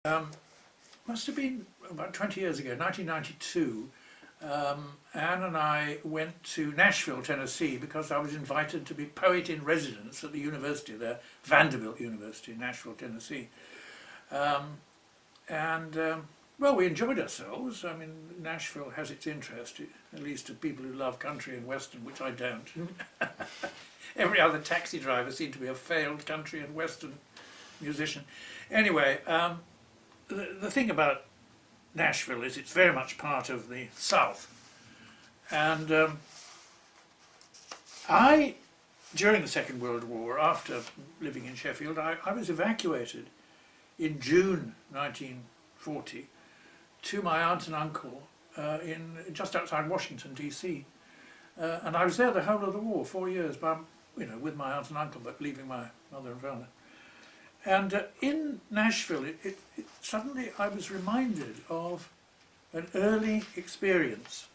Must have been about 20 years ago, 1992. Anne and I went to Nashville, Tennessee, because I was invited to be poet in residence at the university there, Vanderbilt University, Nashville, Tennessee. Well, we enjoyed ourselves. I mean, Nashville has its interest, at least to people who love country and western, which I don't. Every other taxi driver seemed to be a failed country and western musician. Anyway, the thing about Nashville is it's very much part of the South. And during the Second World War, after living in Sheffield, I was evacuated in June 1940 to my aunt and uncle just outside Washington, D.C. And I was there the whole of the war, 4 years, with my aunt and uncle, but leaving my mother and father. And in Nashville, suddenly I was reminded of an early experience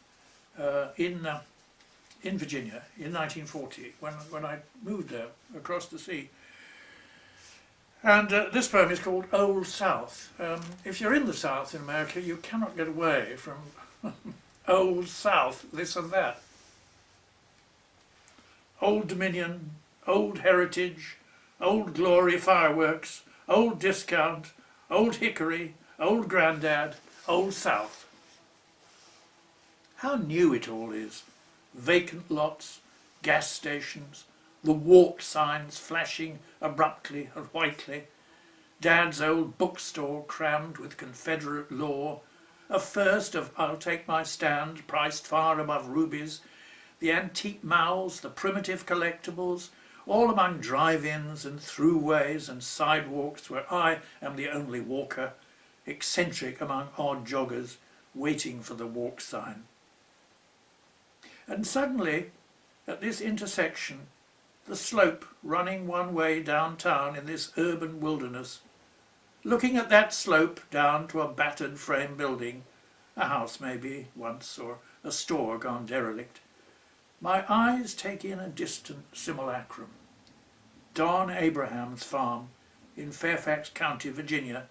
in Virginia in 1940, when I moved there across the sea. And this poem is called Old South. If you're in the South in America, you cannot get away from Old South, this and that. Old Dominion, Old Heritage, Old Glory fireworks, Old Discount, Old Hickory, Old Grandad, Old South. How new it all is. Vacant lots, gas stations, the walk signs flashing abruptly and whitely, Dad's old bookstore crammed with Confederate lore, a first of I'll Take My Stand priced far above rubies, the antique mouths, the primitive collectibles, all among drive-ins and throughways and sidewalks where I am the only walker, eccentric among odd joggers, waiting for the walk sign. And suddenly, at this intersection, the slope running one way downtown in this urban wilderness, looking at that slope down to a battered frame building, a house maybe once, or a store gone derelict, my eyes take in a distant simulacrum. Don Abraham's farm in Fairfax County, Virginia,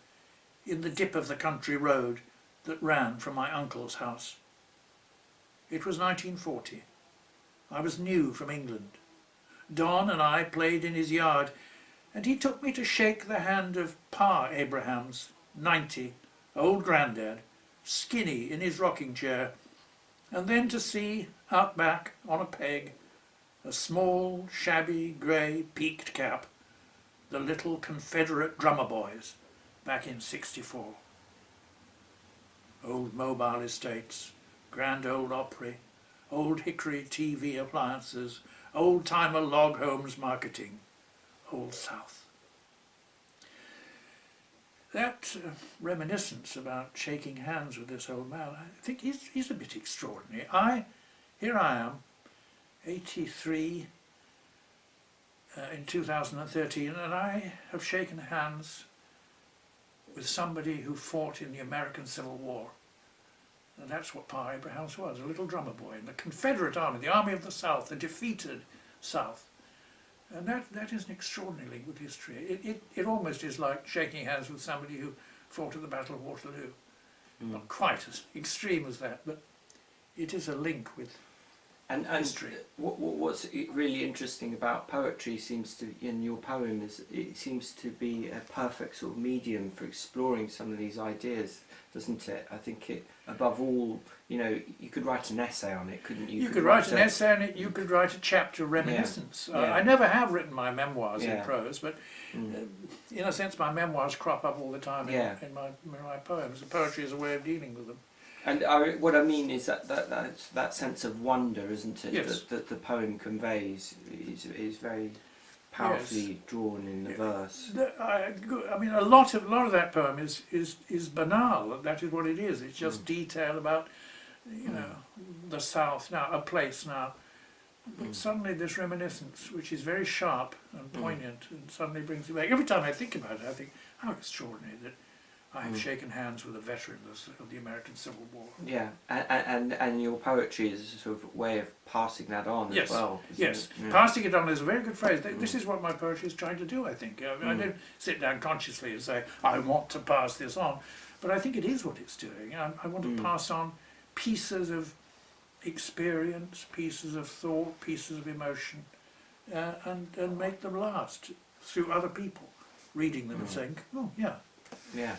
in the dip of the country road that ran from my uncle's house. It was 1940. I was new from England. Don and I played in his yard, and he took me to shake the hand of Pa Abrahams, 90, old Grandad, skinny in his rocking chair, and then to see, out back on a peg, a small, shabby, grey, peaked cap, the little Confederate drummer boys back in '64. Old Mobile Estates, Grand Old Opry, Old Hickory TV appliances, old-timer log homes marketing, Old South. That reminiscence about shaking hands with this old man, I think he's a bit extraordinary. Here I am, 83 in 2013, and I have shaken hands with somebody who fought in the American Civil War. And that's what Pa Abrahams was, a little drummer boy in the Confederate Army, the Army of the South, the defeated South. And that is an extraordinary link with history. It almost is like shaking hands with somebody who fought at the Battle of Waterloo. Not quite as extreme as that, but it is a link with history. What's really interesting about poetry seems to, in your poem, is it seems to be a perfect sort of medium for exploring some of these ideas, doesn't it? I think it, above all, you could write an essay on it, couldn't you? You could write an essay on it, you could write a chapter reminiscence. I never have written my memoirs in prose, but in a sense my memoirs crop up all the time in my poems. The poetry is a way of dealing with them. And what I mean is that sense of wonder, isn't it? Yes. That the poem conveys is very powerfully drawn in the verse. I mean, a lot of that poem is banal. That is what it is. It's just detail about, the South now, a place now. But suddenly this reminiscence, which is very sharp and poignant, and suddenly brings it back. Every time I think about it, I think, how extraordinary that I have shaken hands with a veteran of the American Civil War. Yeah, and your poetry is a sort of way of passing that on Yes, as well. yes. It? Yeah. Passing it on is a very good phrase. This is what my poetry is trying to do, I think. I don't sit down consciously and say, I want to pass this on, but I think it is what it's doing. I want to pass on pieces of experience, pieces of thought, pieces of emotion, and make them last through other people reading them and saying, oh, yeah. Yeah.